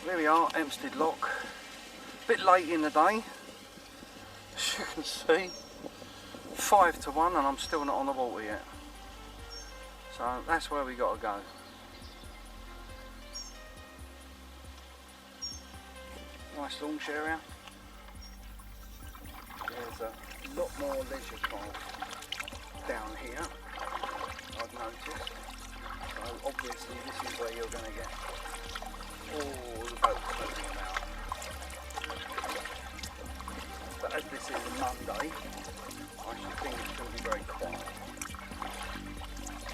Here we are, Hempstead Lock. A bit late in the day, as you can see. 5 to 1 and I'm still not on the water yet. So that's where we got to go. Nice launch area. There's a lot more leisure craft down here, I've noticed. So obviously this is where you're going to get all the boats moving about. But as this is a Monday, I should think it's going to be very quiet.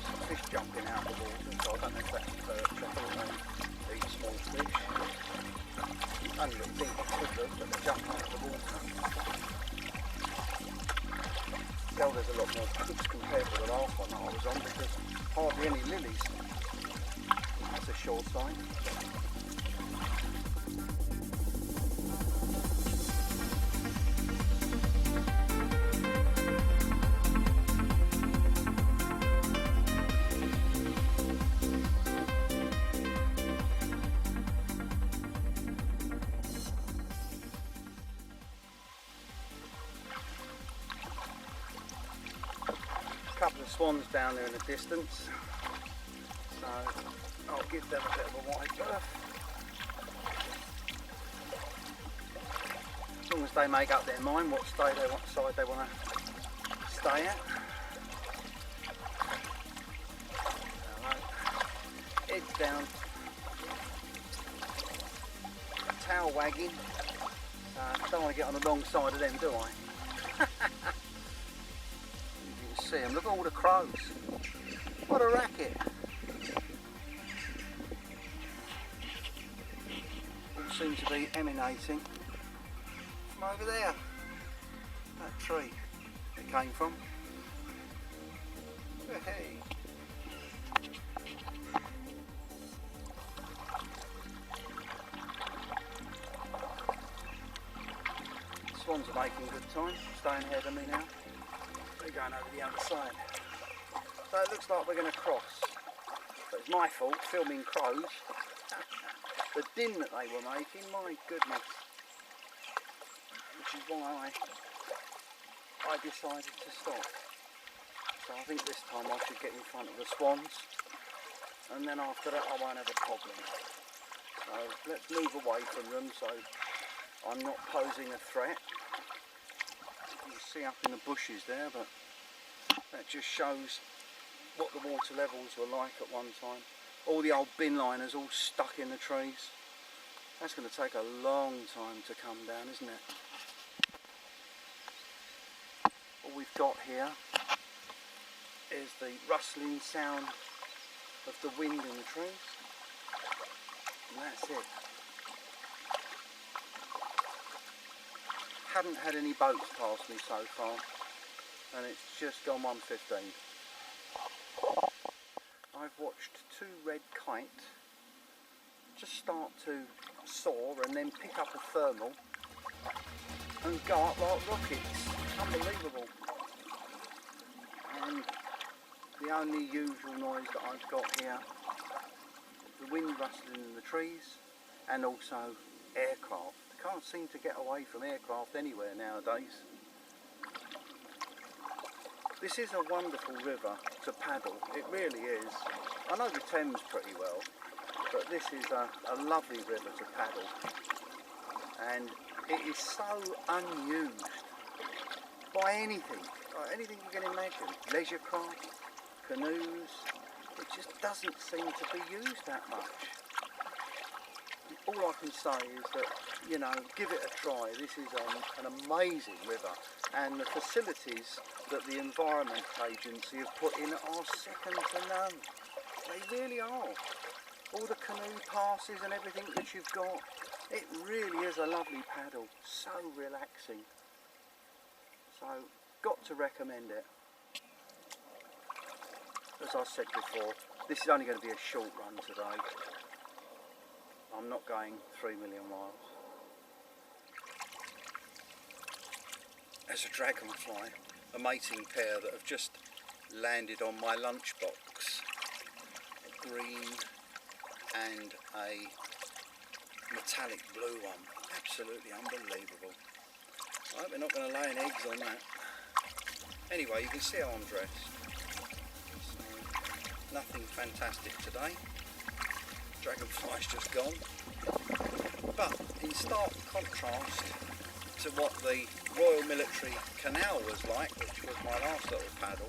Some fish jumping out of the water, so I don't know if that's perch. I thought they eat small fish. I don't really think it could look, but they're jumping out of the water. Tell there's a lot more pups compared to the last one that I was on because hardly any lilies. That's a sure sign. Couple of swans down there in the distance, so I'll give them a bit of a wide berth. As long as they make up their mind what side they want to stay at. Heads down, tail wagging. Don't want to get on the wrong side of them, do I? See them. Look at all the crows. What a racket. All seems to be emanating from over there. That tree it came from. Hey. Swans are making good time, staying ahead of me now. They're going over the other side. So it looks like we're going to cross. But it's my fault, filming crows. The din that they were making, my goodness. Which is why I decided to stop. So I think this time I should get in front of the swans. And then after that I won't have a problem. So let's move away from them so I'm not posing a threat. You see up in the bushes there, but that just shows what the water levels were like at one time. All the old bin liners all stuck in the trees. That's going to take a long time to come down, isn't it? All we've got here is the rustling sound of the wind in the trees, and that's it. Haven't had any boats past me so far, and it's just gone 1:15. I've watched 2 red kite just start to soar and then pick up a thermal and go up like rockets. Unbelievable. And the only usual noise that I've got here, the wind rustling in the trees and also aircraft. Can't seem to get away from aircraft anywhere nowadays. This is a wonderful river to paddle, it really is. I know the Thames pretty well, but this is a lovely river to paddle. And it is so unused by anything you can imagine. Leisure craft, canoes, it just doesn't seem to be used that much. All I can say is that, you know, give it a try. This is an amazing river, and the facilities that the Environment Agency have put in are second to none. They really are. All the canoe passes and everything that you've got, it really is a lovely paddle, so relaxing. So, got to recommend it. As I said before, this is only going to be a short run today. I'm not going 3 million miles. There's a dragonfly, a mating pair that have just landed on my lunchbox. A green and a metallic blue one. Absolutely unbelievable. I hope they're not going to lay any eggs on that. Anyway, you can see how I'm dressed. So, nothing fantastic today. Dragonfly's just gone. But in stark contrast to what the Royal Military Canal was like, which was my last little paddle,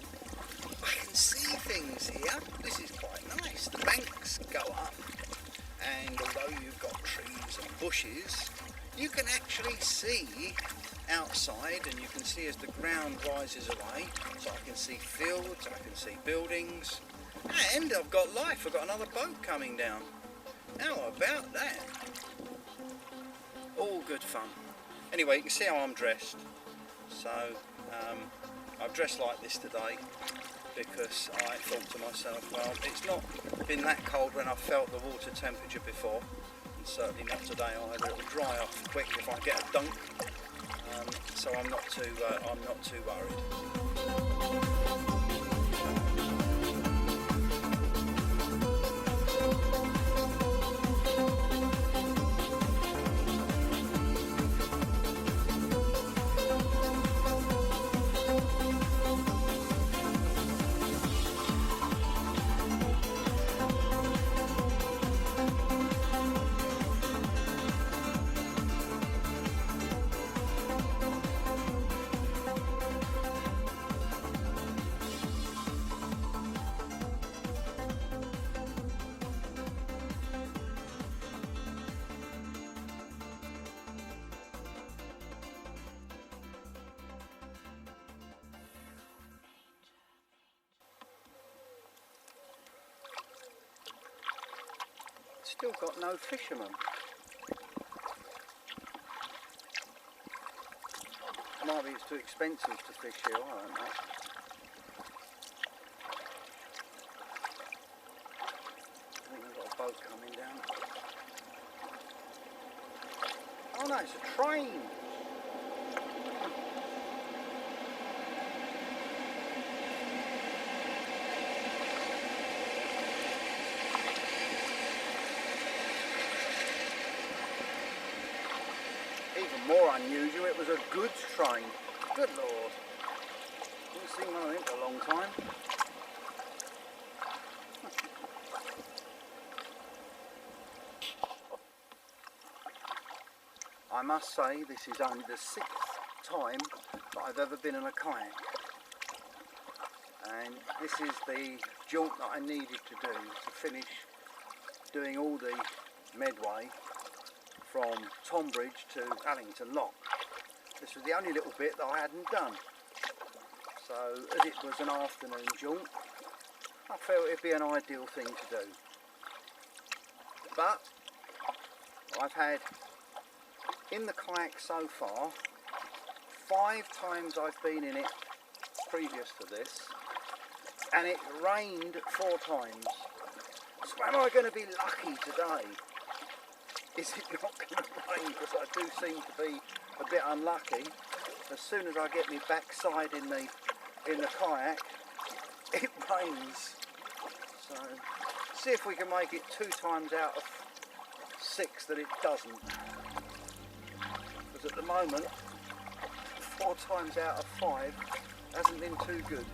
I can see things here. This is quite nice. The banks go up, and although you've got trees and bushes, you can actually see outside, and you can see as the ground rises away. So I can see fields, I can see buildings, and I've got life. I've got another boat coming down. How about that? All good fun. Anyway, you can see how I'm dressed. So I've dressed like this today because I thought to myself, well, it's not been that cold when I've felt the water temperature before, and certainly not today either. It'll dry off quick if I get a dunk, so I'm not too worried. Still got no fishermen. Maybe it's too expensive to fish here, I don't know. I think we've got a boat coming down. Oh no, it's a train! Even more unusual, it was a goods train. Good Lord. Haven't seen one of them for a long time. I must say this is only the 6th time that I've ever been in a kayak. And this is the jaunt that I needed to do to finish doing all the Medway from Tonbridge to Allington Lock. This was the only little bit that I hadn't done. So as it was an afternoon jaunt, I felt it'd be an ideal thing to do. But I've had in the kayak so far, 5 times I've been in it previous to this, and it rained 4 times. So am I going to be lucky today? Is it not going to rain? Because I do seem to be a bit unlucky. As soon as I get my backside in the kayak, it rains. So see if we can make it 2 times out of 6 that it doesn't. Because at the moment, 4 times out of 5 hasn't been too good.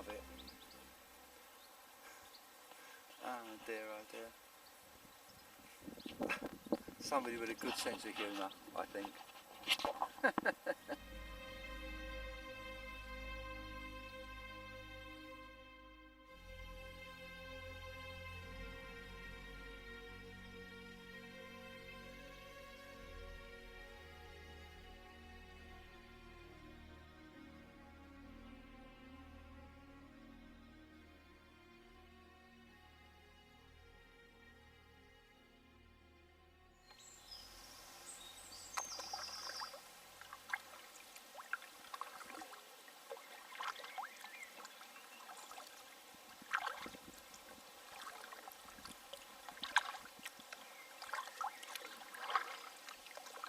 love it. Oh dear, oh dear. Somebody with a good sense of humour, I think.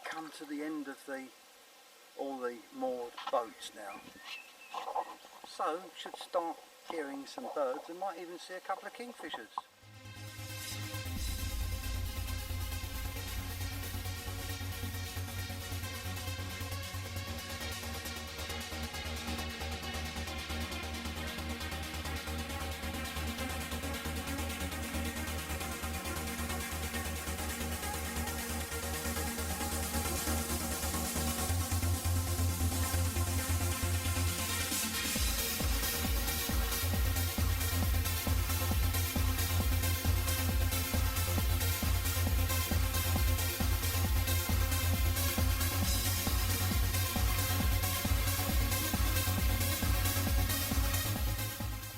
Come to the end of all the moored boats now, so should start hearing some birds and might even see a couple of kingfishers.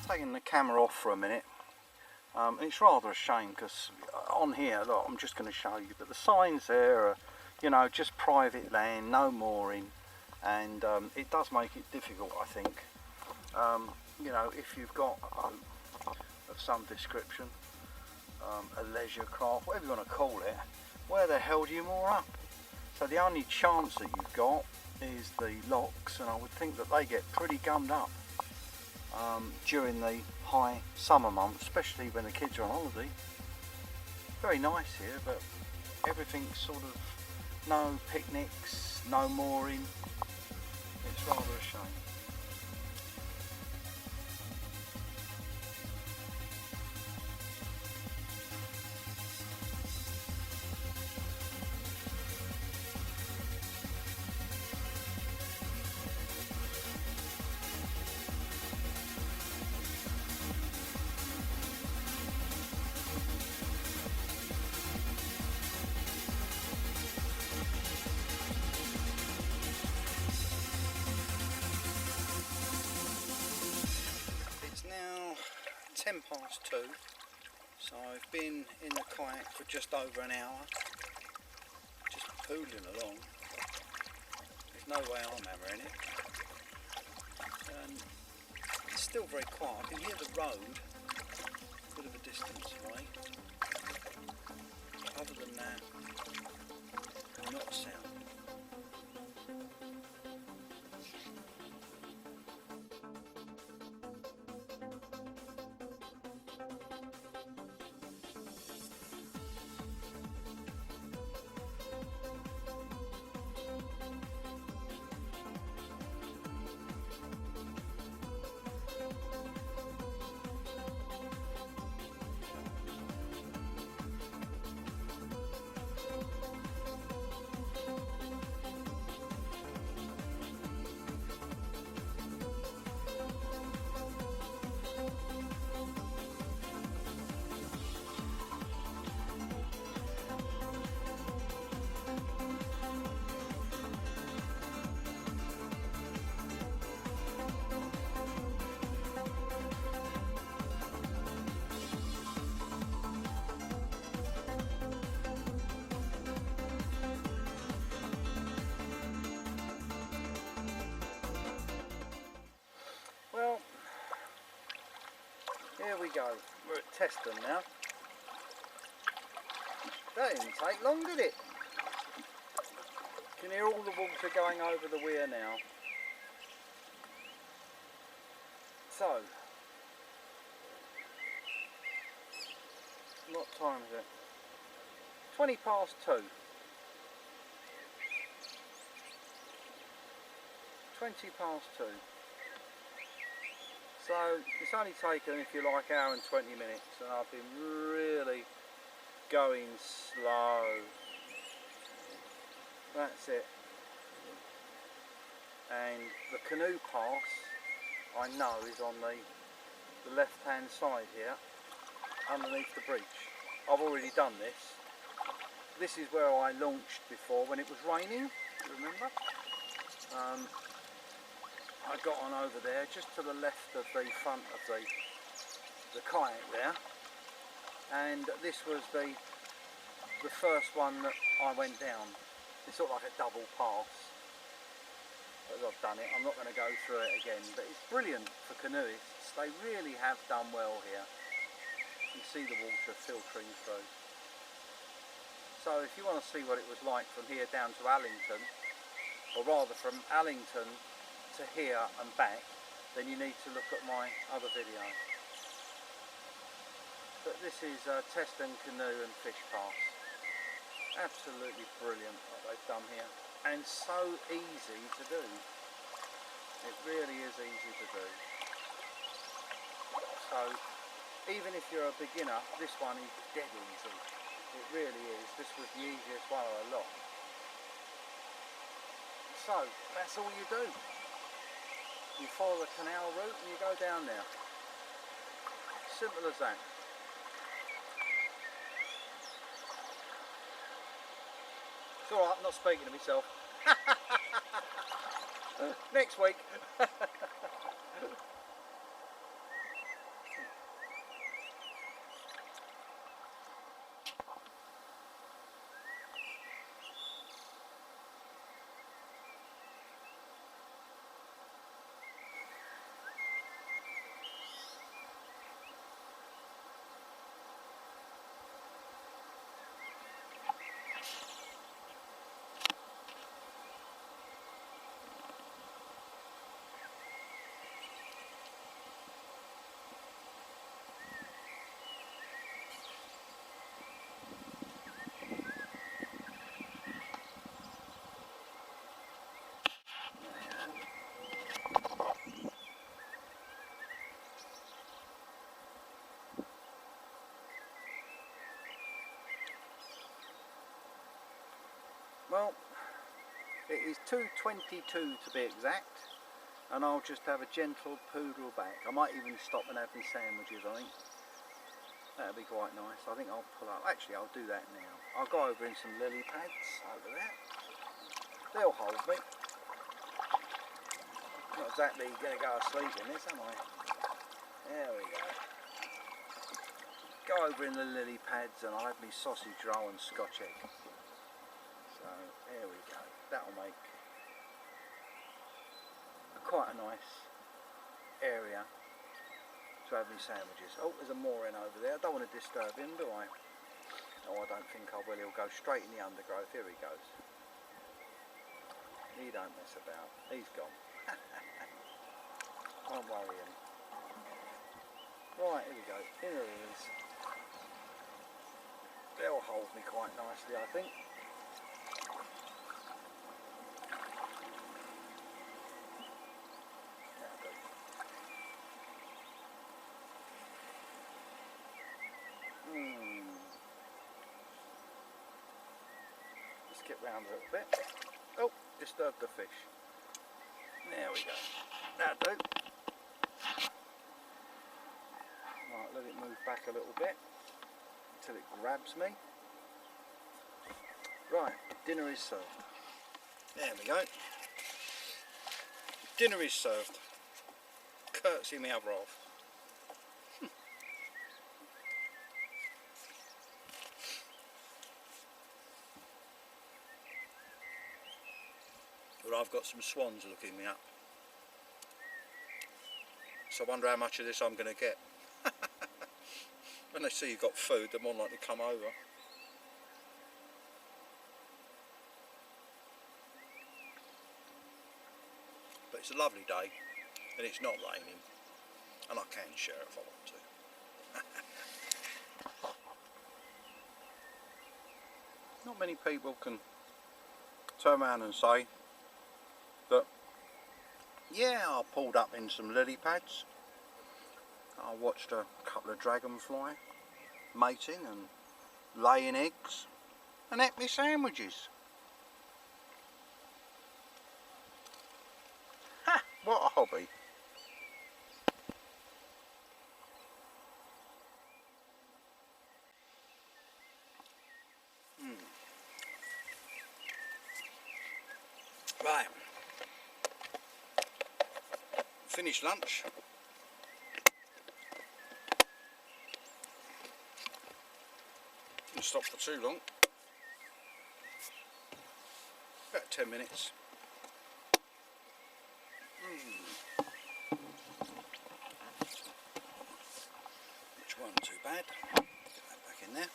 Taking the camera off for a minute, and it's rather a shame because on here, look, I'm just going to show you, but the signs there are, you know, just private land, no mooring, and it does make it difficult, I think. You know, if you've got a boat of some description, a leisure craft, whatever you want to call it, where the hell do you moor up? So the only chance that you've got is the locks, and I would think that they get pretty gummed up during the high summer months, especially when the kids are on holiday. Very nice here, but everything's sort of no picnics, no mooring. It's rather a shame. Now 2:10, so I've been in the kayak for just over an hour, just pooling along. There's no way I'm hammering it, and it's still very quiet. I can hear the road a bit of a distance away. Other than that, not a sound. Well, here we go. We're at Teston now. That didn't take long, did it? Can hear all the water going over the weir now. So, what time is it? 2:20. 2:20. So it's only taken, if you like, hour and 20 minutes, and I've been really going slow. That's it. And the canoe pass, I know, is on the left hand side here, underneath the bridge. I've already done this. This is where I launched before when it was raining, you remember? I got on over there, just to the left of the front of the kayak there, and this was the first one that I went down. It's sort of like a double pass. As I've done it, I'm not going to go through it again, but it's brilliant for canoeists. They really have done well here. You see the water filtering through. So if you want to see what it was like from here down to Allington, or rather from Allington to here and back, then you need to look at my other video. But this is Teston Canoe and Fish Pass. Absolutely brilliant what they've done here. And so easy to do. It really is easy to do. So even if you're a beginner, this one is dead easy. It really is. This was the easiest one of a lot. So that's all you do. You follow the canal route and you go down there. Simple as that. It's alright, I'm not speaking to myself. Next week. Well, it is 2:22 to be exact, and I'll just have a gentle poodle back. I might even stop and have my sandwiches, I think. That'd be quite nice. I think I'll pull up. Actually, I'll do that now. I'll go over in some lily pads over there. They'll hold me. Not exactly going to go to sleep in this, am I? There we go. Go over in the lily pads and I'll have my sausage roll and Scotch egg. So there we go. That'll make quite a nice area to have my sandwiches. Oh, there's a mooring over there. I don't want to disturb him, do I? Oh, I don't think I will. He'll go straight in the undergrowth. Here he goes. He don't mess about. He's gone. Won't worry him. Right, here we go. Here he is. They'll hold me quite nicely, I think. Let's get round a little bit. Oh, disturbed the fish. There we go. That'll do. Right, let it move back a little bit until it grabs me. Right, dinner is served. There we go. Dinner is served. Courtesy me other half. Well, I've got some swans looking me up. So I wonder how much of this I'm going to get. When they see you've got food, they're more likely to come over. But it's a lovely day, and it's not raining, and I can share it if I want to. Not many people can turn around and say that, yeah, I pulled up in some lily pads, I watched a couple of dragonfly mating and laying eggs and ate me sandwiches. Ha! What a hobby. Right, finished lunch. Didn't stop for too long, about 10 minutes. Which wasn't too bad. Get that back in there.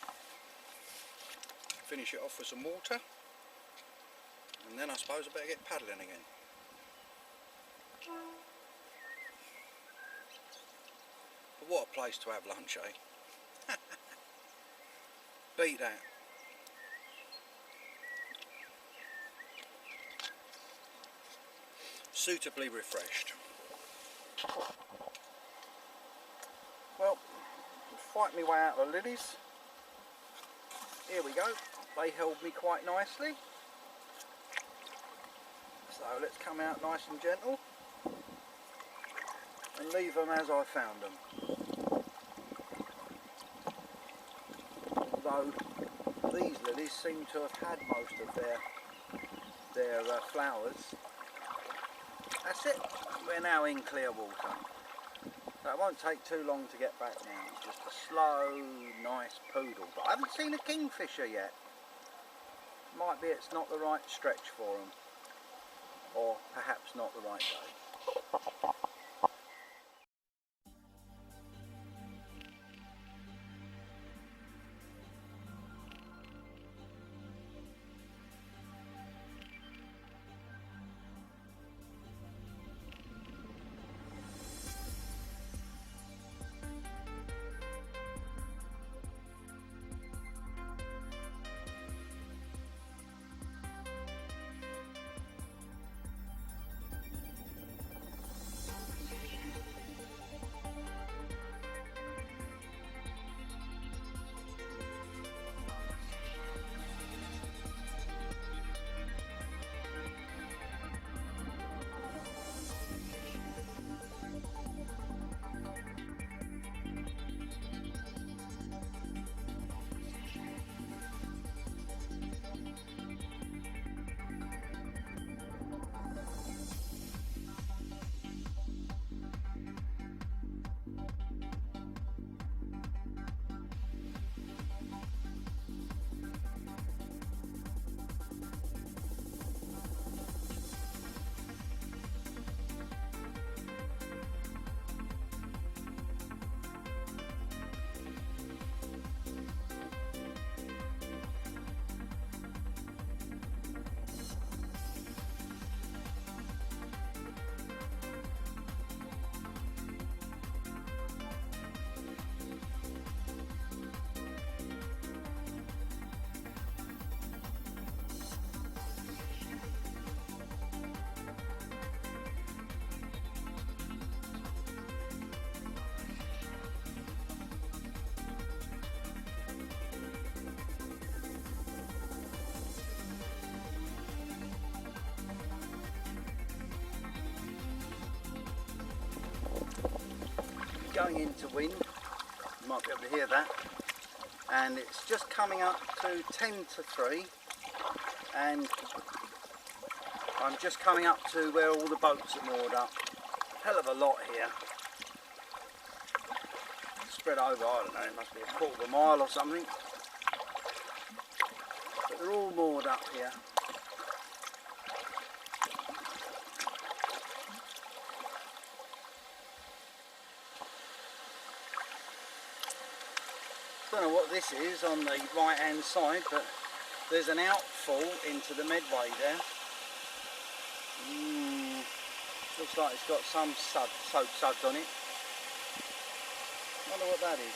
Finish it off with some water. And then I suppose I better get paddling again. But what a place to have lunch, eh? Beat that. Suitably refreshed. Well, fight me way out of the lilies. Here we go. They held me quite nicely. So let's come out nice and gentle and leave them as I found them. Although these lilies seem to have had most of their flowers. That's it, we're now in clear water. So it won't take too long to get back now. It's just a slow, nice poodle. But I haven't seen a kingfisher yet. Might be it's not the right stretch for them. Or perhaps not the right day. Going into wind, you might be able to hear that, and it's just coming up to 10 to 3 and I'm just coming up to where all the boats are moored up. Hell of a lot here, spread over, I don't know, it must be a quarter of a mile or something, but they're all moored up here. I don't know what this is on the right hand side, but there's an outfall into the Medway there. Looks like it's got some soap suds on it. Wonder what that is.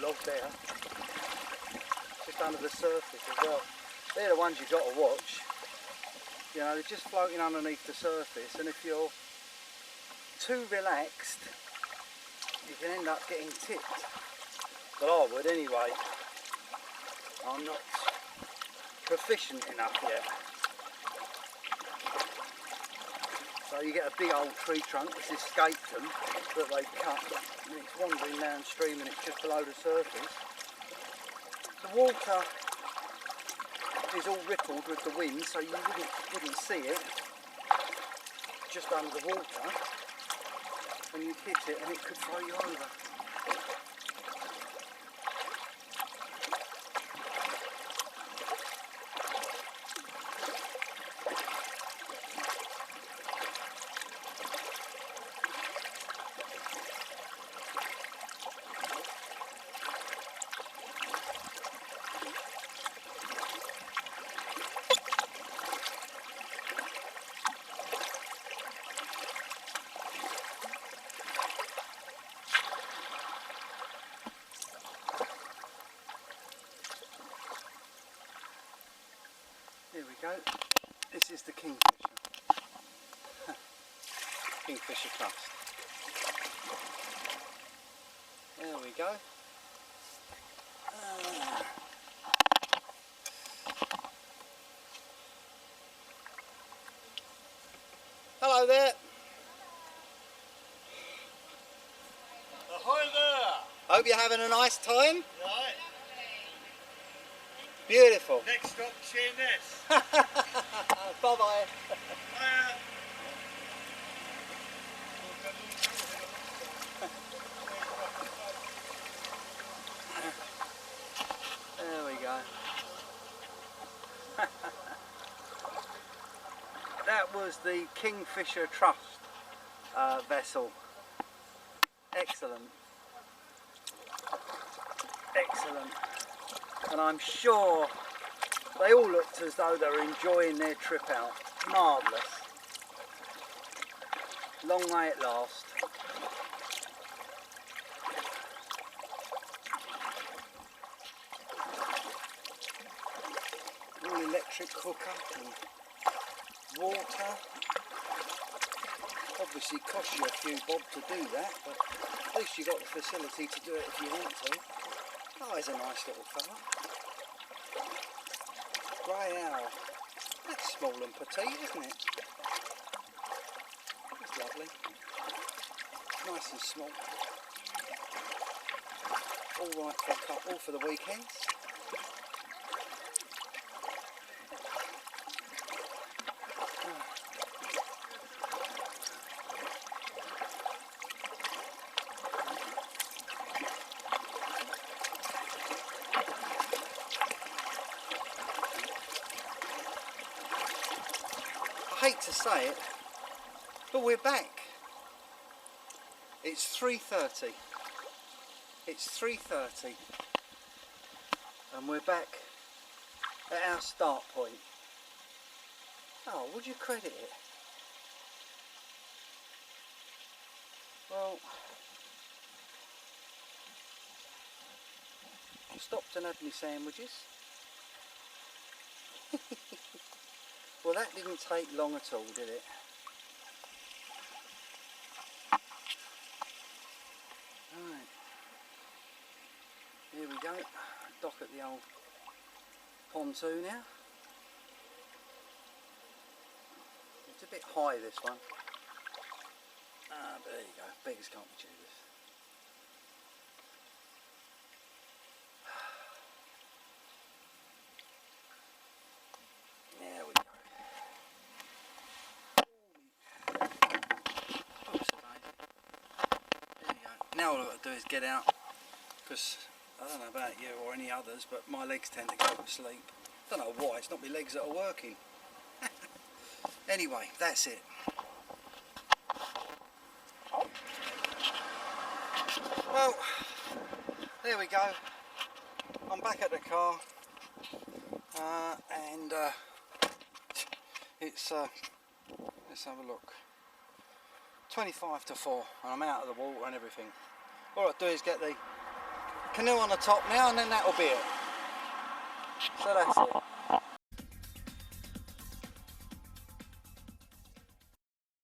log there, just under the surface as well. They're the ones you've got to watch. You know, they're just floating underneath the surface, and if you're too relaxed, you can end up getting tipped. But I would anyway. I'm not proficient enough yet. So you get a big old tree trunk that's escaped them, that they've cut, and it's wandering downstream and it's just below the surface. The water is all rippled with the wind, so you wouldn't see it just under the water, and you'd hit it and it could throw you over. Here we go. This is the kingfisher. Kingfisher crust. There we go. Hello there. Ahoy there. Hope you're having a nice time. Right. Beautiful. Next stop, Sheerness. Bye bye. There we go. That was the Kingfisher Trust vessel. Excellent. Excellent. And I'm sure they all looked as though they were enjoying their trip out. Marvellous. Long may it last. All electric hookup and water. Obviously costs you a few bob to do that, but at least you've got the facility to do it if you want to. Oh, there's a nice little fella. Grey owl. That's small and petite, isn't it? That's lovely. Nice and small. All right for a couple for the weekends. I hate to say it, but we're back. It's 3:30. It's 3:30 and we're back at our start point. Oh, would you credit it? Well, I stopped and had my sandwiches. Well, that didn't take long at all, did it? Right. Here we go. Dock at the old pontoon now. It's a bit high, this one. Ah, there you go. Beggars can't be choosers. There we go. Now all I've got to do is get out, because I don't know about you or any others, but my legs tend to go to sleep. Don't know why, it's not my legs that are working. Anyway, that's it. Well, there we go. I'm back at the car, and it's, let's have a look. 25 to 4 and I'm out of the water and everything. All I do is get the canoe on the top now, and then that'll be it. So that's it.